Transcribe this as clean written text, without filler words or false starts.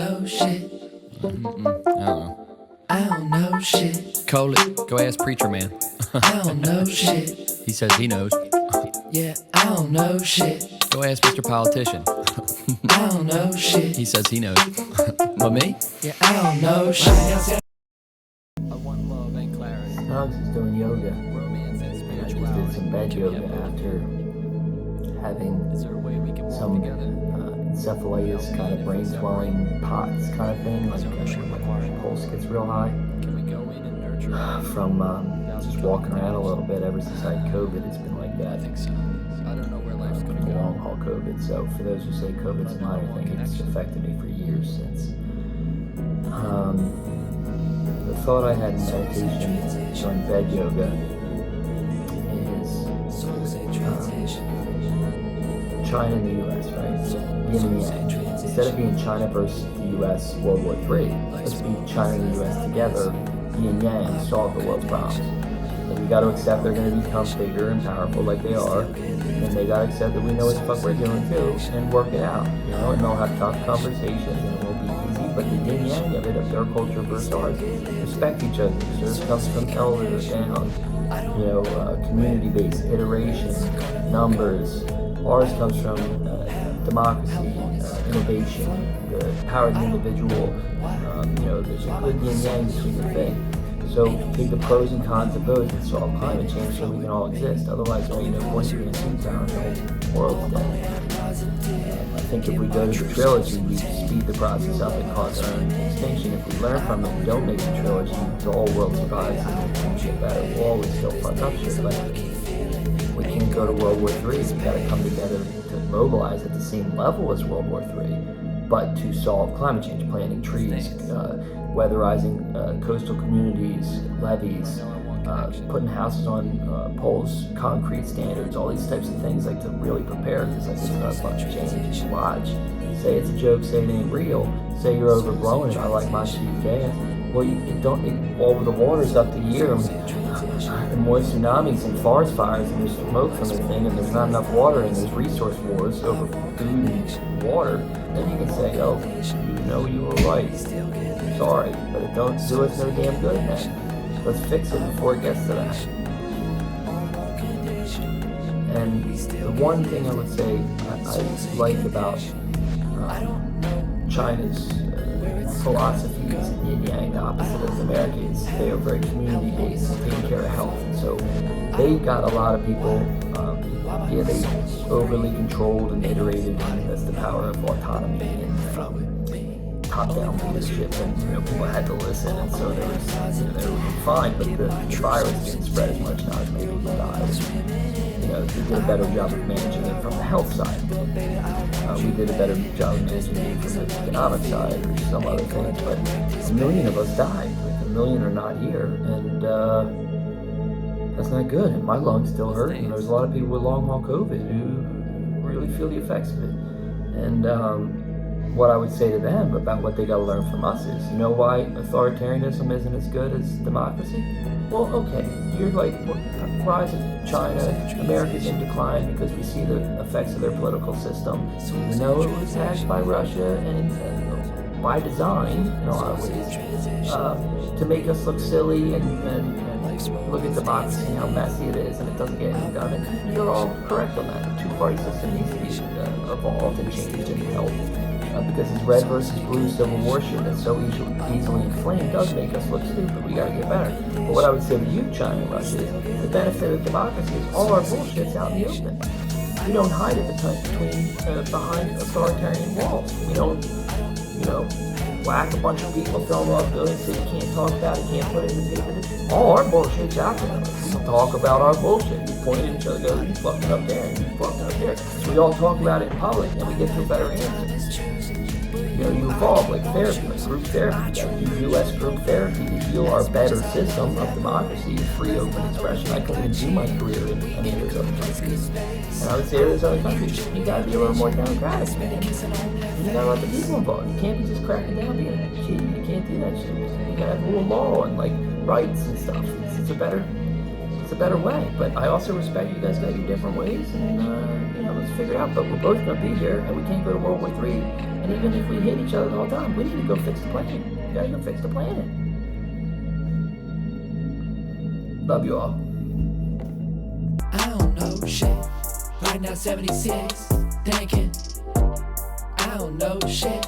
know shit. I don't know. I don't know shit. Call it. Go ask Preacher Man. I don't know shit. He says he knows. Yeah, I don't know shit. Go ask Mr. Politician. I don't know shit. He says he knows. But me? Yeah, I don't know shit. One love and clarity. I was just doing yoga. Romance and And I just did some bed yoga after having Is there a way we can work some together? encephalitis, kind of brain swelling, POTS kind of thing. Like my pulse gets real high Can we go in and nurture? from just walking around a little bit. Ever since I had COVID, it's been like that. I think so. I don't know where life's gonna From go. long haul COVID. So for those who say COVID's a minor thing, it's affected me for years since. The thought I had in meditation during bed yoga is China and the U.S., right? Yin and yang. Instead of being China versus the U.S. World War III, let's be China and the U.S. together, yin and yang, solve the world's problems. And we got to accept they're going to become bigger and powerful like they are, and they got to accept that we know what the fuck we're doing too, and work it out, you know, and they'll have tough conversations, and it won't be easy, but the yin yang of it, of their culture versus ours, respect each other. Theirs comes from elders down, you know, community-based iteration, numbers. Ours comes from democracy, innovation, the power of the individual. You know, there's a good yin yang between the thing. So take the pros and cons of both and solve climate change so we can all exist. Otherwise, there ain't no point in being a superpower and the whole world's dead. I think if we go to the trilogy, we speed the process up and cause our own extinction. If we learn from it and don't make the trilogy, the whole world survives and we get better. We'll always still fuck up shit, but we can't go to World War III. We've got to come together to mobilize at the same level as World War III, but to solve climate change, planting trees, weatherizing coastal communities, levees, putting houses on poles, concrete standards, all these types of things, like to really prepare, because like it's not a bunch of change. Watch. Say it's a joke, say it ain't real, say you're overblowing it, I like my cheap gas. Well, you don't, all the water's up to here, and more tsunamis and forest fires, and there's smoke from the thing, and there's not enough water, and there's resource wars over food and water, then you can say, oh, you know you were right. Sorry, but it don't do us no damn good, man. Let's fix it before it gets to that. And the one thing I would say I like about China's philosophy is yin yang, the opposite of Americans. They are very community-based, taking care of health. And so they got a lot of people, they overly controlled and iterated, and that's the power of autonomy and top-down leadership, and you know, people had to listen, and so there was, you know, they were fine, but the virus didn't spread as much, not as many people died. You know, we did a better job of managing it from the health side. We did a better job of managing it from the economic side or some other things, but a million of us died. Like a million are not here, and that's not good. And my lungs still hurt, and there's a lot of people with long-haul COVID who really feel the effects of it. And what I would say to them about what they got to learn from us is, you know why authoritarianism isn't as good as democracy? Well, okay, you're like, rise of China, America's in decline because we see the effects of their political system. You know it was hacked by Russia and by design, in a lot of ways, to make us look silly and look at democracy and how messy it is, and it doesn't get anything done. And you're all correct on that. The two-party system needs to be evolved and changed and helped. Because this red versus blue civil war shit that's so easily inflamed does make us look stupid. We gotta get better. But what I would say to you, China and Russia, is the benefit of democracy is all our bullshit's out in the open. We don't hide it behind authoritarian walls. We don't, you know, whack a bunch of people, throw them off buildings, say you can't talk about it, can't put it in the paper. All our bullshit's out there. We talk about our bullshit. We point at each other, go, you fucking up there, and you fucking up there. So we all talk about it in public, and we get to a better answer. You know, you evolve like therapy, like group therapy. You gotta do U.S. group therapy to heal our better system of democracy, free, open expression. I couldn't do my career in any of those other countries. And I would say to those other countries, you gotta be a little more democratic. You gotta let the people involved. You can't be just cracking down being a cheat. You can't do that shit. You gotta have rule of law and like rights and stuff. It's a better the better way. But I also respect you guys got your different ways, and let's figure it out. But we're both gonna be here, and we can't go to World War III. And even if we hate each other the whole time, we need to go fix the planet. We gotta go fix the planet. Love you all. I don't know shit. Right now 76, thinking. I don't know shit.